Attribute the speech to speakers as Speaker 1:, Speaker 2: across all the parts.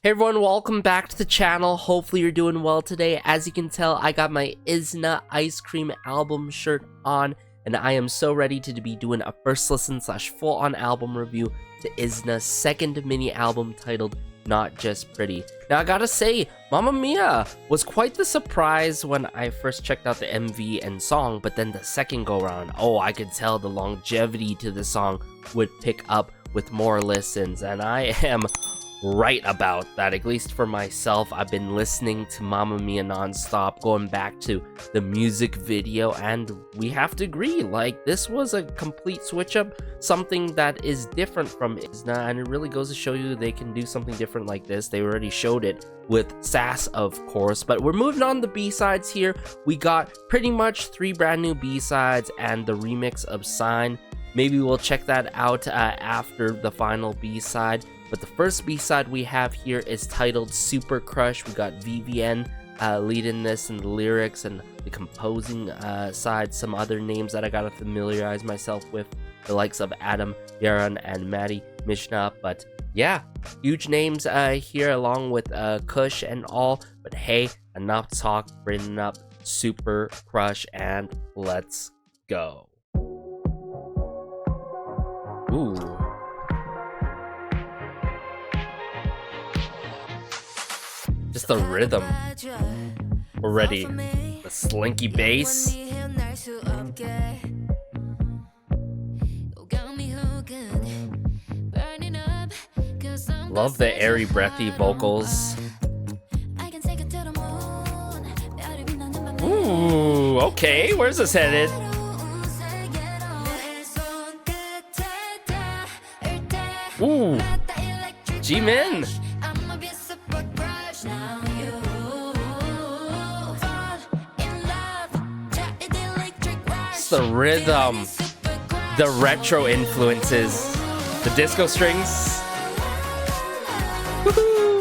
Speaker 1: Hey everyone, welcome back to the channel. Hopefully you're doing well today. As you can tell, I got my Izna Ice Cream album shirt on, and I am so ready to be doing a first listen / full-on album review to Izna's second mini album titled Not Just Pretty. Now I gotta say, Mamma Mia was quite the surprise when I first checked out the MV and song, but then the second go around, I could tell the longevity to the song would pick up with more listens, and I am right about that. At least for myself, I've been listening to Mamma Mia non-stop, going back to the music video, and we have to agree, like, this was a complete switch up, something that is different from Izna, and it really goes to show you they can do something different like this. They already showed it with Sass, of course, but we're moving on to B-sides here. We got pretty much 3 brand new B-sides and the remix of Sign. Maybe we'll check that out after the final B-side. But the first B-side we have here is titled Supercrush. We got VVN leading this in the lyrics and the composing side. Some other names that I gotta familiarize myself with, the likes of Adam, Yaron, and Maddie Mishna. But yeah, huge names here along with Kush and all. But hey, enough talk, bringing up Supercrush, and let's go. Ooh. Just the rhythm already, the slinky bass. Love the airy, breathy vocals. Ooh, okay, where's this headed? Ooh, Jimin. The rhythm, the retro influences, the disco strings. Woohoo!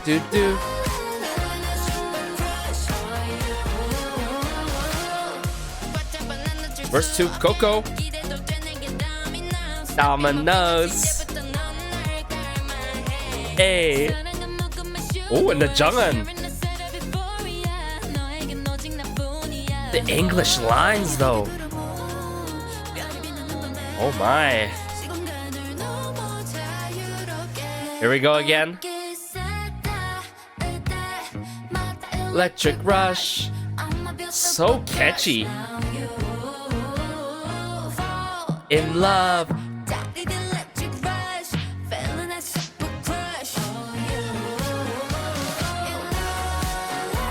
Speaker 1: Do. Verse 2, Coco. Dominoes. Hey. Oh, and the Junghan. The English lines, though. Oh my. Here we go again. Electric Rush. So catchy. In Love.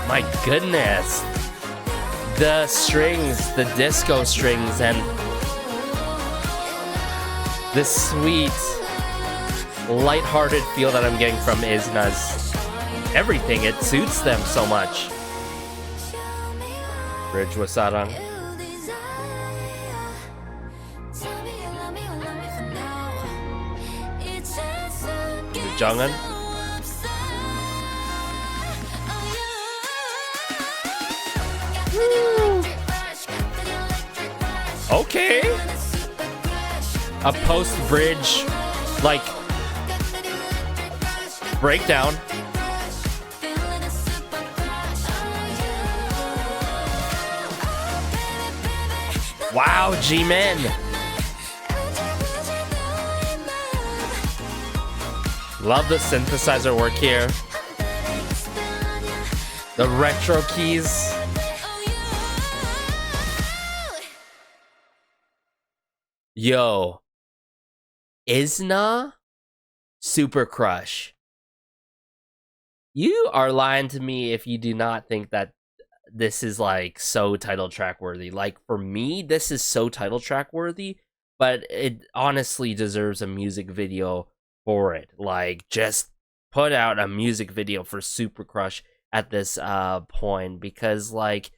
Speaker 1: My goodness, the strings, the disco strings, and the sweet, lighthearted feel that I'm getting from Izna's everything. It suits them so much. Bridge with Sarang. The Junghan. Okay, a post-bridge, like, breakdown. Wow, G-Men. Love the synthesizer work here. The retro keys. Yo, Izna, Supercrush. You are lying to me if you do not think that this is like so title track worthy. Like, for me, this is so title track worthy, but it honestly deserves a music video for it. Like, just put out a music video for Supercrush at this point, because like,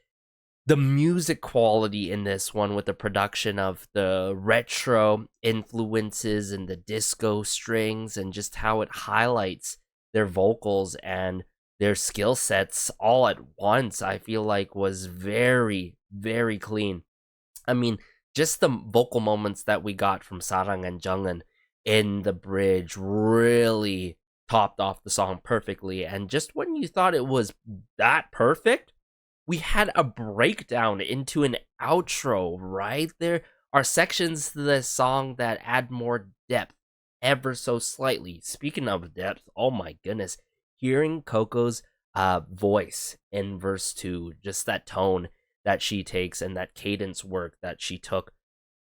Speaker 1: the music quality in this one, with the production of the retro influences and the disco strings, and just how it highlights their vocals and their skill sets all at once, I feel like was very, very clean. I mean, just the vocal moments that we got from Sarang and Jungin in the bridge really topped off the song perfectly. And just when you thought it was that perfect, we had a breakdown into an outro, right? There are sections to this song that add more depth ever so slightly. Speaking of depth, oh my goodness, hearing Coco's voice in verse 2, just that tone that she takes and that cadence work that she took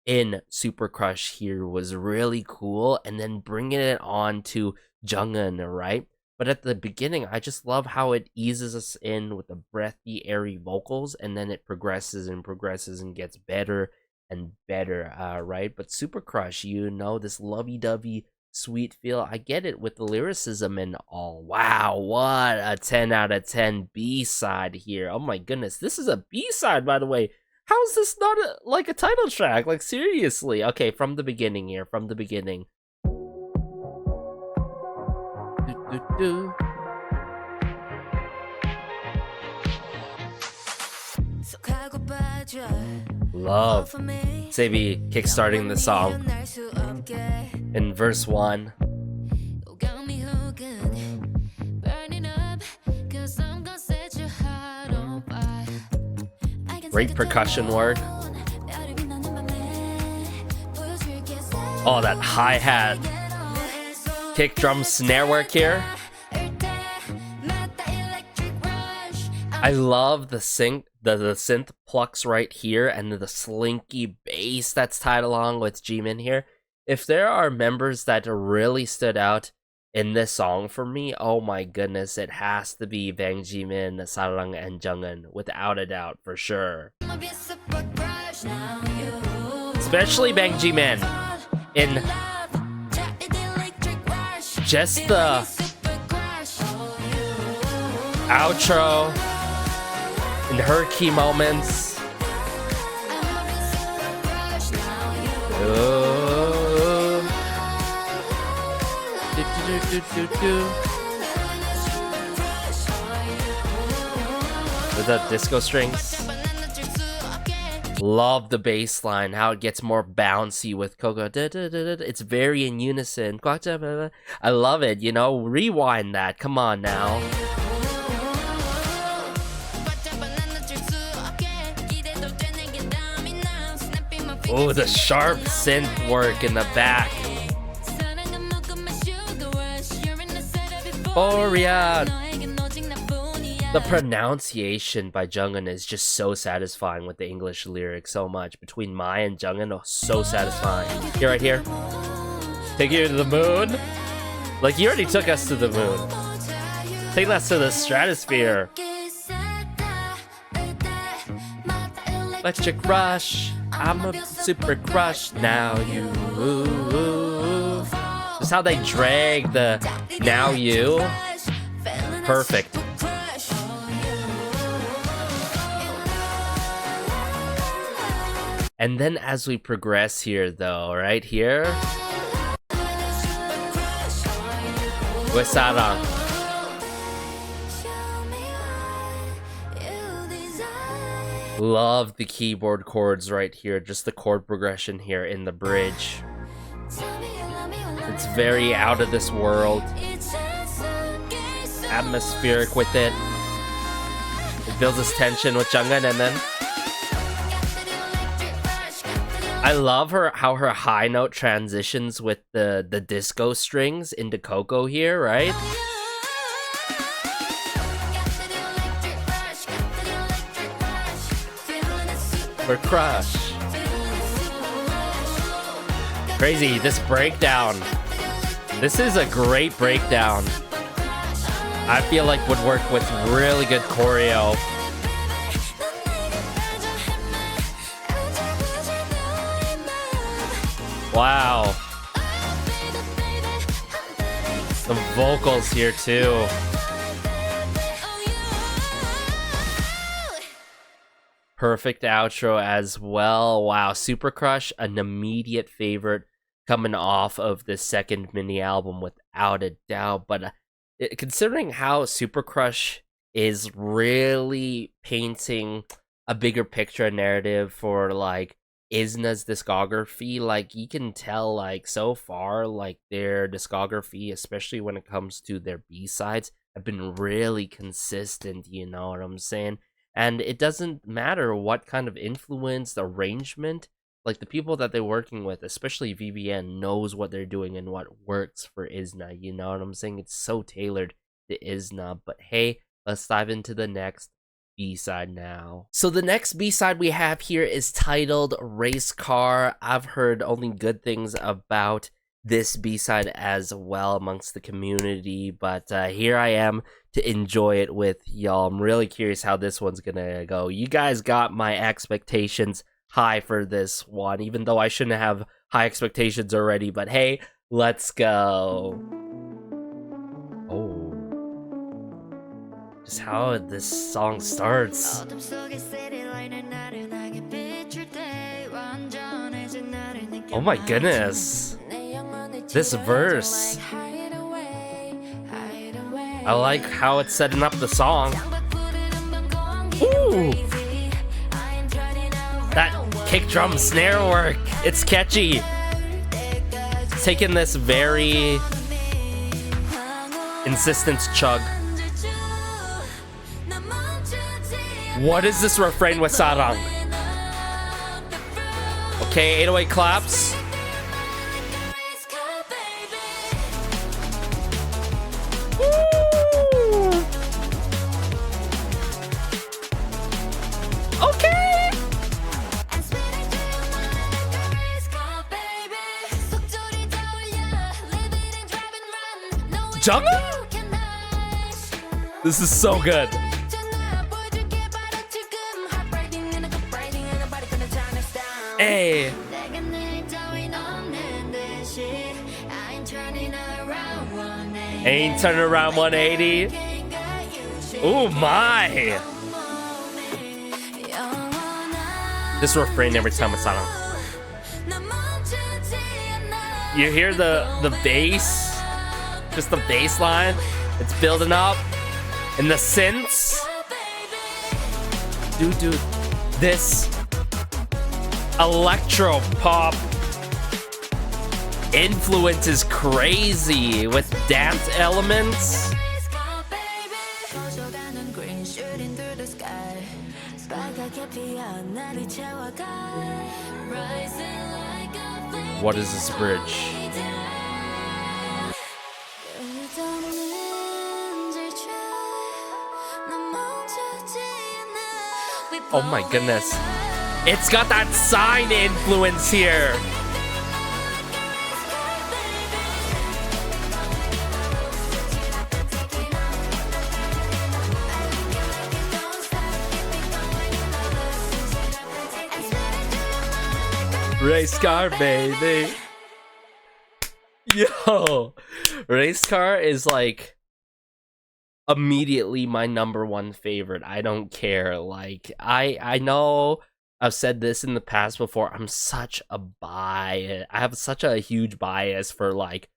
Speaker 1: in Supercrush here was really cool. And then bringing it on to Jungin, right? But at the beginning, I just love how it eases us in with the breathy, airy vocals, and then it progresses and progresses and gets better and better, right? But Supercrush, you know, this lovey-dovey, sweet feel, I get it with the lyricism and all. Wow, what a 10 out of 10 B-side here. Oh my goodness, this is a B-side, by the way. How is this not like a title track? Like, seriously. Okay, from the beginning here, from the beginning. Love Sabi kickstarting the song in verse 1. Great percussion work. Oh, that hi-hat, kick drum snare work here. I love the synth plucks right here and the slinky bass that's tied along with Jimin here. If there are members that really stood out in this song for me, oh my goodness, it has to be Bang Jimin, Sarang, and Jungin, without a doubt, for sure. Especially Bang Jimin in just the outro and her key moments. With the disco strings. Love the bass line, how it gets more bouncy with Coco. It's very in unison. I love it, you know. Rewind that. Come on now. Oh, the sharp synth work in the back. The pronunciation by Jungin is just so satisfying with the English lyrics so much. Between Mai and Jungin, oh, so satisfying. Here, right here. Take you to the moon. Like, you already took us to the moon. Take us to the stratosphere. Electric rush. I'm a super crush now you. Just how they drag the now you. Perfect. And then as we progress here though, right here. With Sarang. Love the keyboard chords right here, just the chord progression here in the bridge. It's very out of this world. Atmospheric with it. It builds this tension with Jungin, and then I love how her high note transitions with the disco strings into Coco here, right? For Crush. Crazy, this breakdown. This is a great breakdown. I feel like would work with really good choreo. Wow. Some vocals here too. Perfect outro as well. Wow, Supercrush, an immediate favorite coming off of the second mini album without a doubt. But considering how Supercrush is really painting a bigger picture narrative for like Izna's discography, like you can tell, like so far, like their discography, especially when it comes to their B-sides, have been really consistent, you know what I'm saying? And it doesn't matter what kind of influence, the arrangement, like the people that they're working with, especially VBN, knows what they're doing and what works for Izna, you know what I'm saying? It's so tailored to Izna. But hey, let's dive into the next B-side now. So the next B-side we have here is titled Racecar. I've heard only good things about this B-side as well amongst the community, but here I am to enjoy it with y'all. I'm really curious how this one's gonna go. You guys got my expectations high for this one, even though I shouldn't have high expectations already, but hey, let's go. Oh, just how this song starts. Oh my goodness, this verse. I like how it's setting up the song. Ooh, that kick drum snare work, it's catchy. It's taking this very insistence chug. What is this refrain with Sarang? Okay, 808 claps. Okay. Jungle? This is so good. Hey. Ain't turning around 180. Oh my. This refrain every time it's on. You hear the bass, just the bass line. It's building up, and the synths. Dude, this electro pop influence is crazy with dance elements. What is this bridge? Oh my goodness. It's got that sign influence here. Racecar, baby. Yo, Racecar is like immediately my #1 favorite. I don't care. Like I know I've said this in the past before. I'm such a bias. I have such a huge bias for like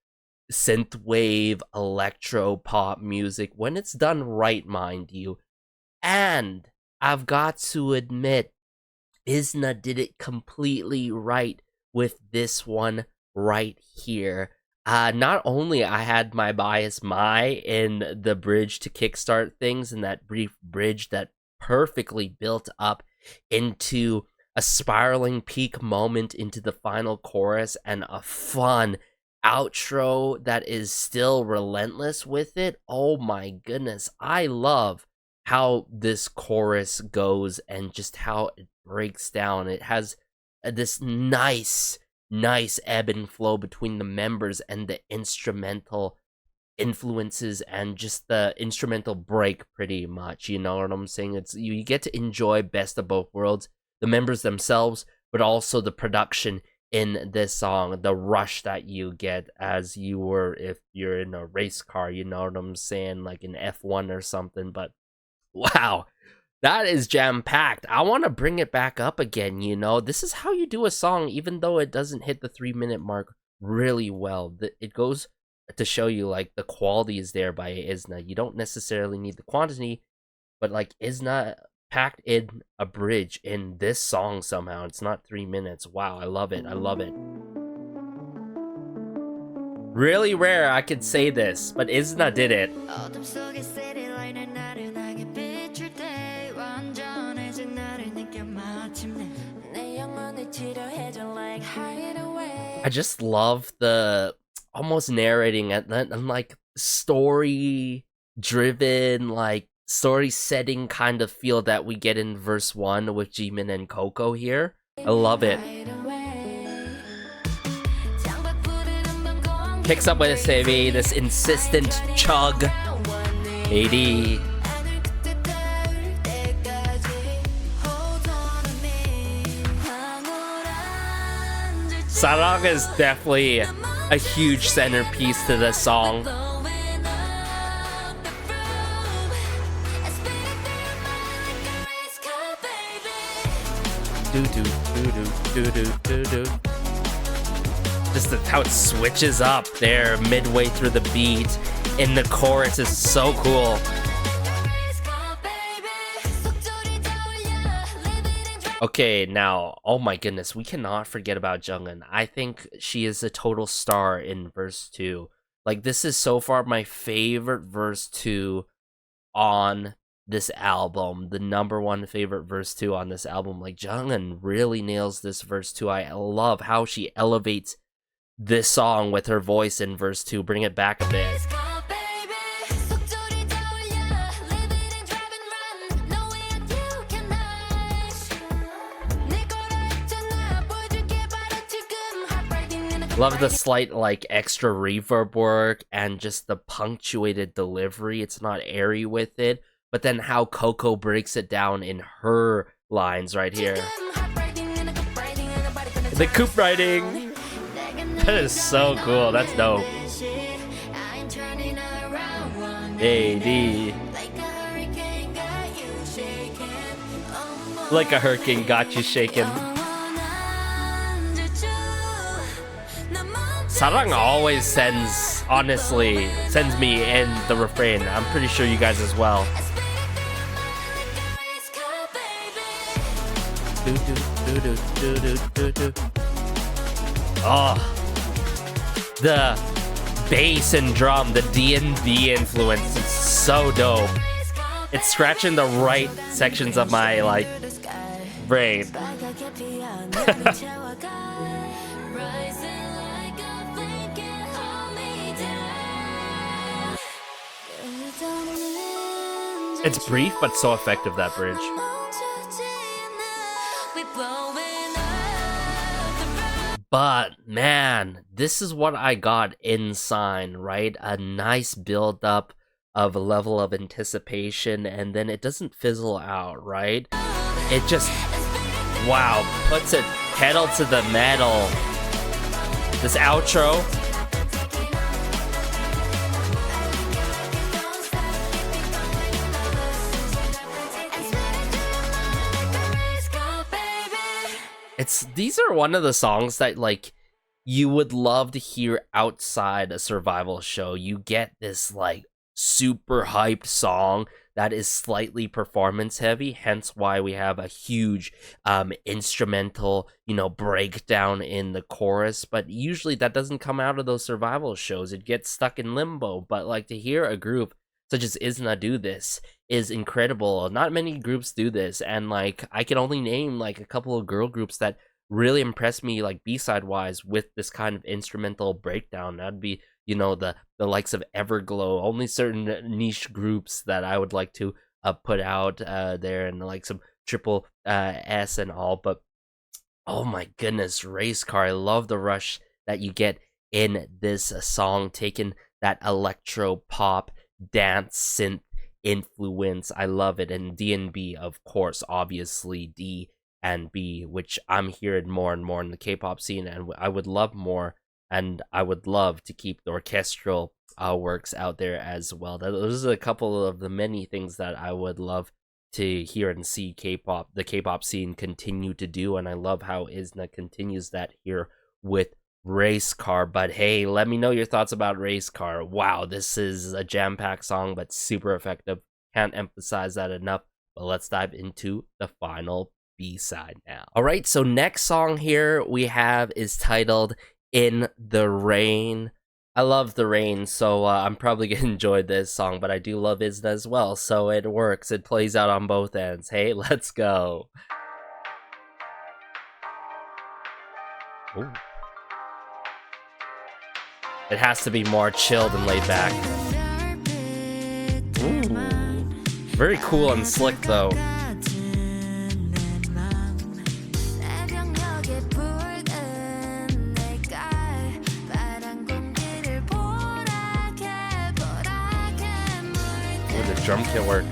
Speaker 1: synthwave, electro pop music when it's done right, mind you. And I've got to admit, Izna did it completely right with this one right here. Not only I had my bias in the bridge to kickstart things, and that brief bridge that perfectly built up into a spiraling peak moment into the final chorus, and a fun outro that is still relentless with it. Oh my goodness, I love how this chorus goes and just how it breaks down. It has this nice ebb and flow between the members and the instrumental influences and just the instrumental break, pretty much, you know what I'm saying? It's you get to enjoy best of both worlds, the members themselves, but also the production in this song, the rush that you get as you were if you're in a race car, you know what I'm saying, like in F1 or something. But wow, that is jam-packed. I want to bring it back up again, you know? This is how you do a song, even though it doesn't hit the 3-minute mark really well. It goes to show you, like, the quality is there by Izna. You don't necessarily need the quantity, but, like, Izna packed in a bridge in this song somehow. It's not 3 minutes. Wow, I love it. I love it. Really rare I could say this, but Izna did it. I just love the almost narrating and like story driven, like story setting kind of feel that we get in verse 1 with Jimin and Coco here. I love it. Picks up with this baby, this insistent chug. AD. Sarang is definitely a huge centerpiece to this song. Just how it switches up there midway through the beat in the chorus is so cool. Okay, now, oh my goodness, we cannot forget about Jungin. I think she is a total star in verse 2. Like, this is so far my favorite verse 2 on this album. The #1 favorite verse 2 on this album. Like, Jungin really nails this verse 2. I love how she elevates this song with her voice in verse 2. Bring it back a bit. Love the slight, like, extra reverb work and just the punctuated delivery. It's not airy with it, but then how Coco breaks it down in her lines right here. The coupe riding. That is so cool. That's dope. AD. Like a hurricane got you shaken. Sarang always sends me in the refrain. I'm pretty sure you guys as well. Oh, the bass and drum, the D&B influence is so dope. It's scratching the right sections of my, like, brain. It's brief, but so effective, that bridge. But, man, this is what I got in Sign, right? A nice build-up of a level of anticipation, and then it doesn't fizzle out, right? It just, wow, puts it pedal to the metal. This outro. These are one of the songs that, like, you would love to hear outside a survival show. You get this, like, super hyped song that is slightly performance heavy, hence why we have a huge instrumental, breakdown in the chorus. But usually that doesn't come out of those survival shows. It gets stuck in limbo. But, like, to hear a group such as izna do this is incredible. Not many groups do this, and, like, I can only name, like, a couple of girl groups that really impressed me, like, B-side wise, with this kind of instrumental breakdown. That'd be, the likes of Everglow. Only certain niche groups that I would like to put out there, and, like, some triple S and all. But oh my goodness, Racecar, I love the rush that you get in this song, taking that electro pop dance synth influence. I love it. And D&B, of course, obviously D and B, which I'm hearing more and more in the K-pop scene, and I would love more, and I would love to keep the orchestral works out there as well. Those are a couple of the many things that I would love to hear and see the K-pop scene continue to do, and I love how izna continues that here with Racecar. But hey, let me know your thoughts about Racecar. Wow, this is a jam-packed song, but super effective. Can't emphasize that enough. But let's dive into the final B-side now. Alright, so next song here we have is titled In the Rain. I love the rain, so I'm probably gonna enjoy this song, but I do love izna as well, so it works. It plays out on both ends. Hey, let's go. Ooh. It has to be more chilled and laid back. Ooh. Very cool and slick though. The drum kit work.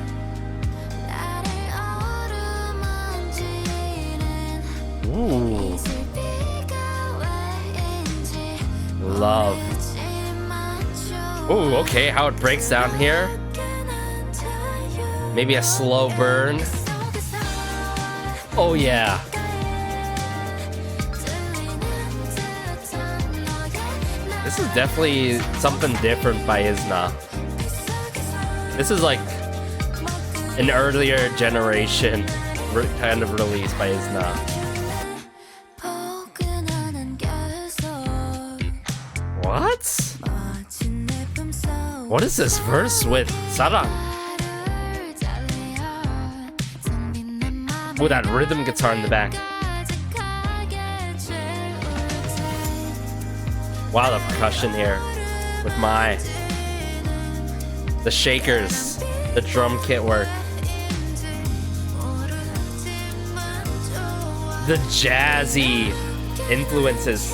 Speaker 1: Ooh. Love. Ooh, okay, how it breaks down here. Maybe a slow burn. Oh yeah. This is definitely something different by izna. This is like an earlier generation kind of release by izna. What? What is this verse with Sarang? Oh, that rhythm guitar in the back. Wow, the percussion here with my... The shakers, the drum kit work. The jazzy influences.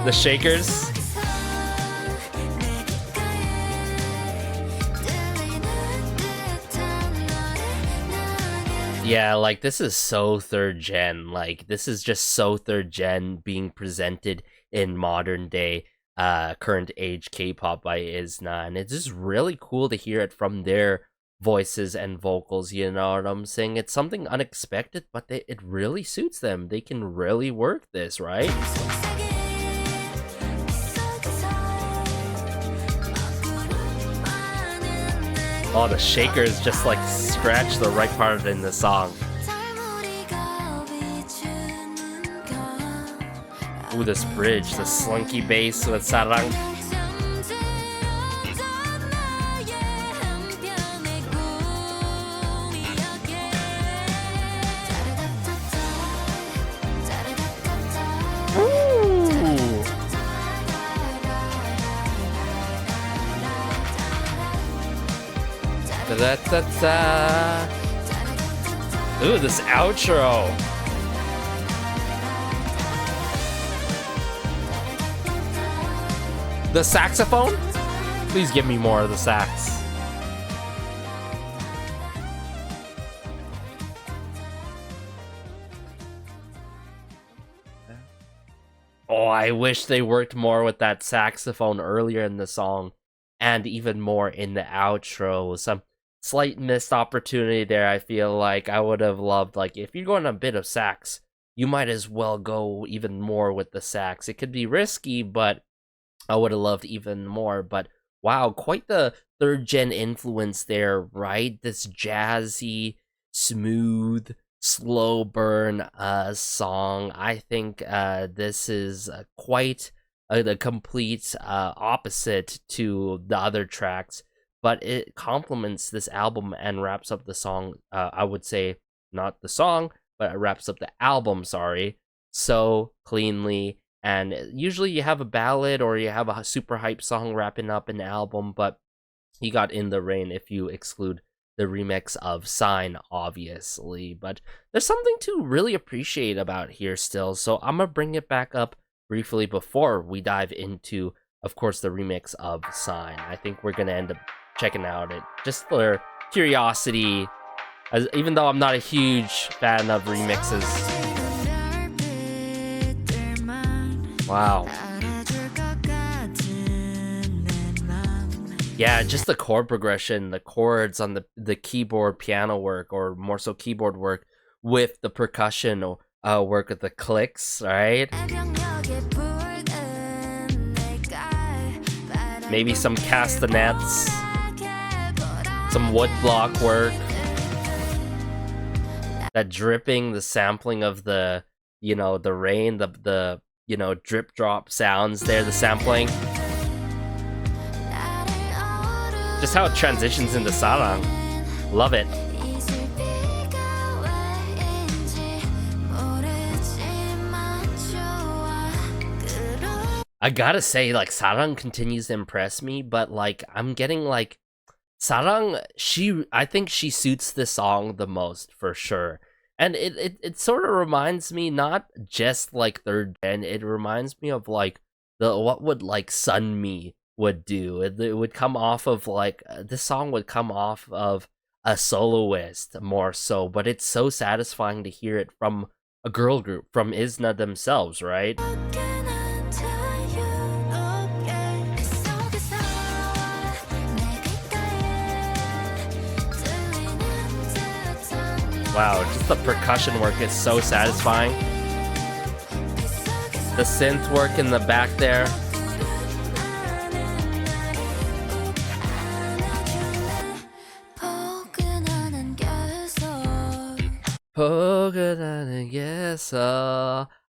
Speaker 1: The shakers. Yeah, like this is so third gen. Like this is just so third gen being presented in modern day current age K-pop by izna, and it's just really cool to hear it from their voices and vocals, you know what I'm saying? It's something unexpected, but it really suits them. They can really work this, right? Oh, the shakers just like scratch the right part in the song. Ooh, this bridge, the slunky bass with Sarang. Ooh. Da-da-da-da. Ooh, this outro. The saxophone? Please give me more of the sax. Oh, I wish they worked more with that saxophone earlier in the song, and even more in the outro. Some slight missed opportunity there, I feel like. I would have loved, like, if you're going a bit of sax, you might as well go even more with the sax. It could be risky, but I would have loved even more. But wow, quite the third gen influence there, right? This jazzy, smooth, slow burn song. I think this is quite the complete opposite to the other tracks, but it complements this album and wraps up the song. I would say not the song, but it wraps up the album, sorry, so cleanly. And usually you have a ballad or you have a super hype song wrapping up an album, but you got In the Rain if you exclude the remix of Sign, obviously. But there's something to really appreciate about here still, so I'm gonna bring it back up briefly before we dive into, of course, the remix of Sign. I think we're gonna end up checking out it just for curiosity, as even though I'm not a huge fan of remixes. Wow. Yeah, just the chord progression, the chords on the keyboard piano work, or more so keyboard work, with the percussion work with the clicks, right? Maybe some castanets, some woodblock work. That dripping, the sampling of the, you know, the rain, the you know, drip drop sounds there, the sampling. Just how it transitions into Sarang. Love it. I gotta say, like, Sarang continues to impress me, but, like, I'm getting, like, Sarang, I think she suits this song the most, for sure. And it sort of reminds me, not just, like, third gen, it reminds me of, like, what would, like, Sunmi would do. It would come off of, like, this song would come off of a soloist more so, but it's so satisfying to hear it from a girl group, from izna themselves, right? Wow, just the percussion work is so satisfying. The synth work in the back there.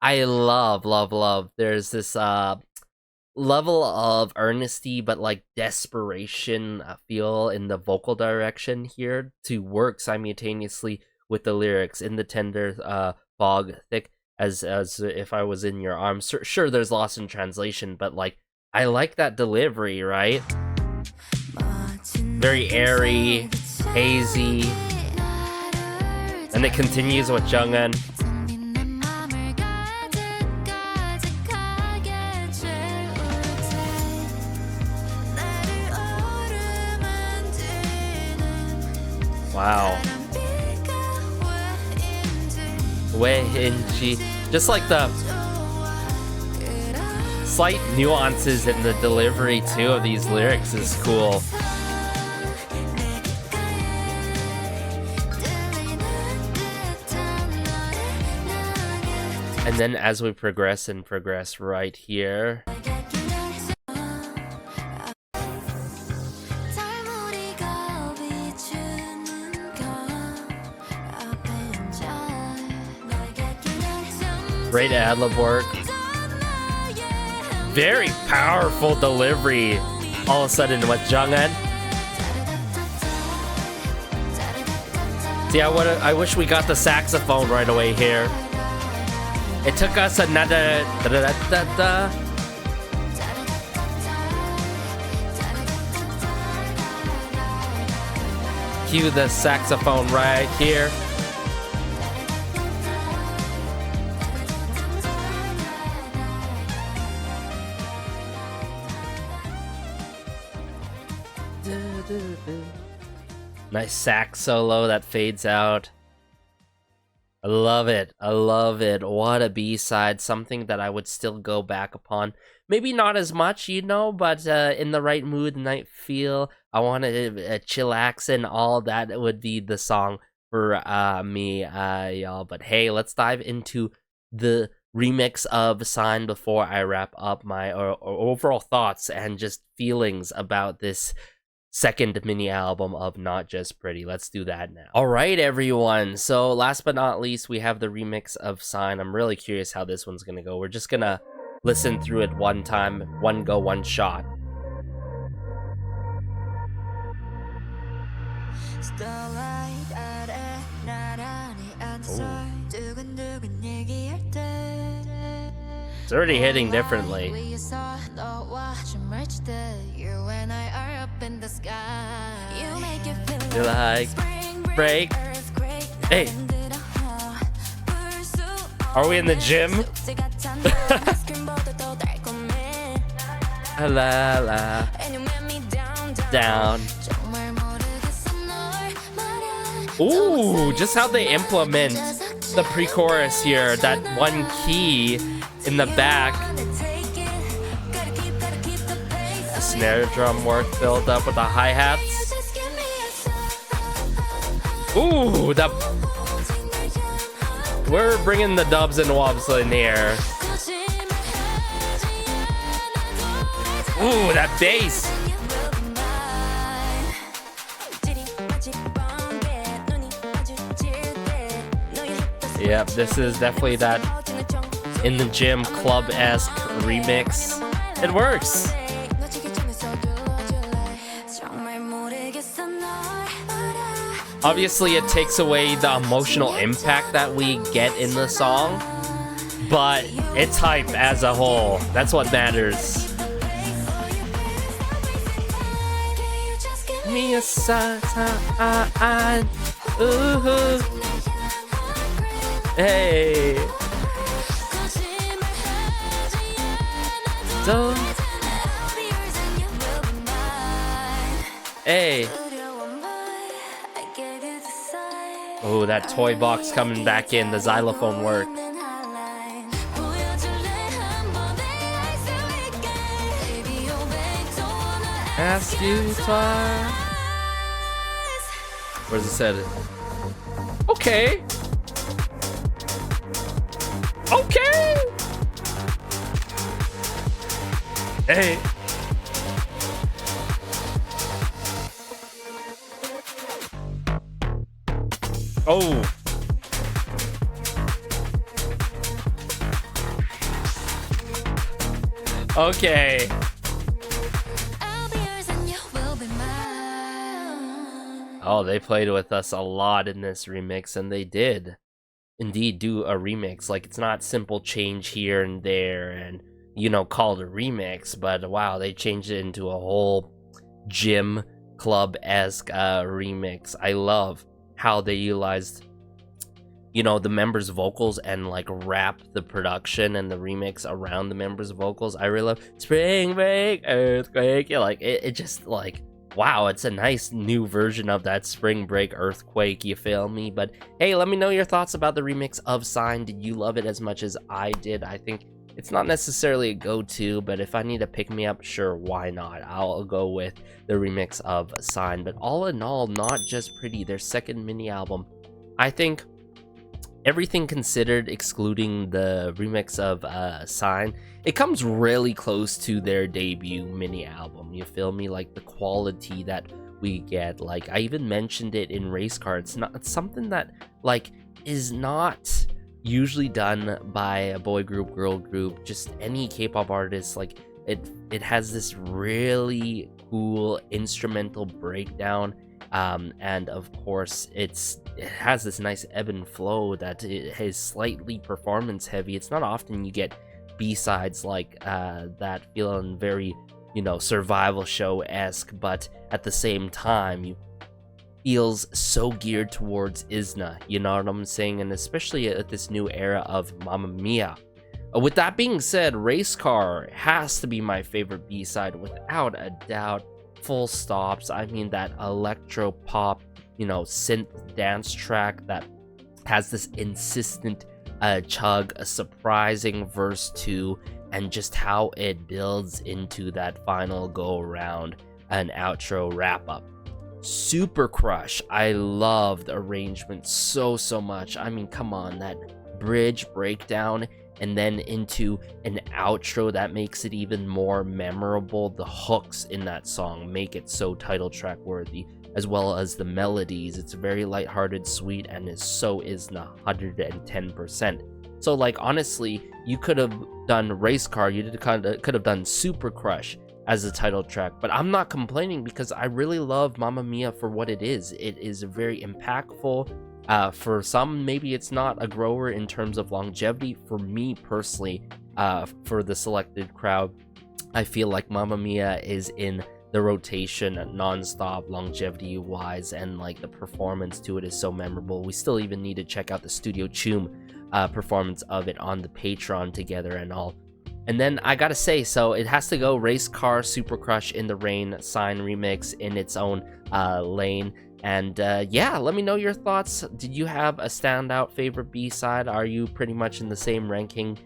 Speaker 1: I love. There's this level of earnesty but like desperation feel in the vocal direction here to work simultaneously with the lyrics. In the tender fog thick as if I was in your arms. Sure, there's lost in translation, but like I like that delivery, right? Very airy, hazy, and it continues with Jungin. Wow. Just like the slight nuances in the delivery too of these lyrics is cool. And then as we progress right here. Great ad-lib work. Very powerful delivery all of a sudden with Jungin. See, I wish we got the saxophone right away here. It took us another cue the saxophone right here. Nice sax solo that fades out. I love it. What a B-side. Something that I would still go back upon. Maybe not as much, you know, but in the right mood, night feel. I want to chillax and all that. It would be the song for me, y'all. But hey, let's dive into the remix of Sign before I wrap up my overall thoughts and just feelings about this second mini album of Not Just Pretty. Let's do that now. All right, everyone. So last but not least, we have the remix of Sign. I'm really curious how this one's gonna go. We're just gonna listen through it one time, one go, one shot. Ooh. It's already hitting differently. You're like, break. Hey. Are we in the gym? La la. Down. Ooh, just how they implement the pre-chorus here. That one key in the back. The snare drum work built up with the hi-hats. Ooh, we're bringing the dubs and wobs in here. Ooh, that bass. Yep, this is definitely that in the gym club-esque remix. It works. Obviously, it takes away the emotional impact that we get in the song, but it's hype as a whole. That's what matters. Me a sign, ooh, hey. So, hey. Oh, that toy box coming back in, the xylophone work. Ask you twice. Where's it said? Okay. Okay. Hey. Oh. Okay. Oh, they played with us a lot in this remix, and they did indeed do a remix. Like, it's not simple change here and there and, you know, called a remix, but wow, they changed it into a whole gym club-esque remix. I love how they utilized, you know, the members' vocals and like wrap the production and the remix around the members' vocals. I really love Spring Break, Earthquake. Yeah, like it just like, wow, it's a nice new version of that Spring Break Earthquake, you feel me? But hey, let me know your thoughts about the remix of Sign. Did you love it as much as I did? I think it's not necessarily a go-to, but if I need to pick me up, sure, why not? I'll go with the remix of Sign. But all in all, not just pretty, their second mini album, I think everything considered, excluding the remix of Sign, it comes really close to their debut mini album, you feel me? Like the quality that we get, like I even mentioned it in Racecar, it's something that like is not usually done by a boy group, girl group, just any K-pop artist. Like it has this really cool instrumental breakdown, and of course it has this nice ebb and flow that it is slightly performance heavy. It's not often you get B-sides like that feeling very, you know, survival show-esque, but at the same time you feels so geared towards izna, you know what I'm saying? And especially at this new era of Mamma Mia. With that being said, Racecar has to be my favorite B-side without a doubt. Full stops. I mean, that electro pop, you know, synth dance track that has this insistent chug, a surprising verse 2, and just how it builds into that final go around and outro wrap up. Supercrush, I love the arrangement so much. I mean, come on, that bridge breakdown and then into an outro that makes it even more memorable. The hooks in that song make it so title track worthy, as well as the melodies. It's very lighthearted, sweet, and is so izna 110%. So like, honestly, you could have done Racecar, you could have done Supercrush as a title track, but I'm not complaining because I really love Mamma Mia for what it is. It is very impactful. For some, maybe it's not a grower in terms of longevity. For me personally, for the selected crowd, I feel like Mamma Mia is in the rotation non-stop longevity wise, and like the performance to it is so memorable. We still even need to check out the Studio Choom performance of it on the Patreon together and all. And then I gotta say, so it has to go Racecar, Supercrush, In the Rain, Sign remix in its own lane. And yeah, let me know your thoughts. Did you have a standout favorite B-side? Are you pretty much in the same ranking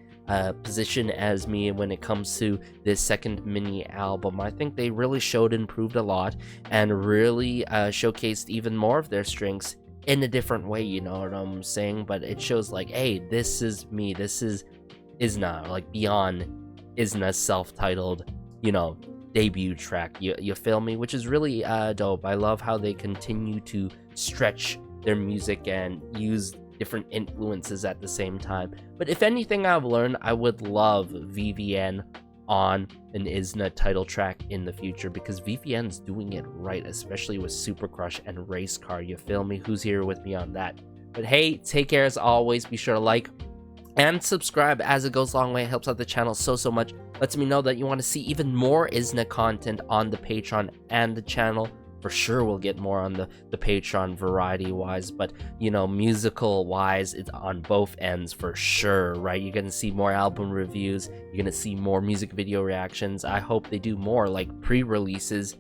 Speaker 1: position as me when it comes to this second mini album? I think they really showed and proved a lot, and really showcased even more of their strengths in a different way, you know what I'm saying? But it shows like, hey, this is me, this is izna, like beyond izna's self-titled, you know, debut track, you feel me? Which is really dope. I love how they continue to stretch their music and use different influences at the same time. But if anything I've learned, I would love VVN on an izna title track in the future, because VVN's doing it right, especially with Supercrush and Racecar. You feel me? Who's here with me on that? But hey, take care as always. Be sure to like and subscribe, as it goes a long way. It helps out the channel so much. Lets me know that you want to see even more izna content on the Patreon and the channel. For sure we'll get more on the Patreon variety wise, but you know, musical wise, it's on both ends for sure, right? You're gonna see more album reviews, you're gonna see more music video reactions. I hope they do more like pre-releases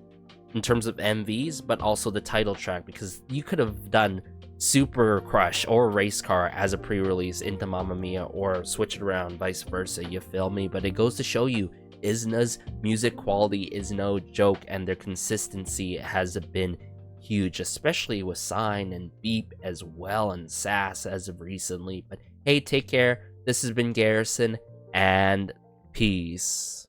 Speaker 1: in terms of MVs, but also the title track, because you could have done Supercrush or Racecar as a pre-release into Mamma Mia, or switch it around, vice versa, you feel me? But it goes to show you izna's music quality is no joke, and their consistency has been huge, especially with Sign and Beep as well, and Sass as of recently. But hey, take care. This has been Garrison, and peace.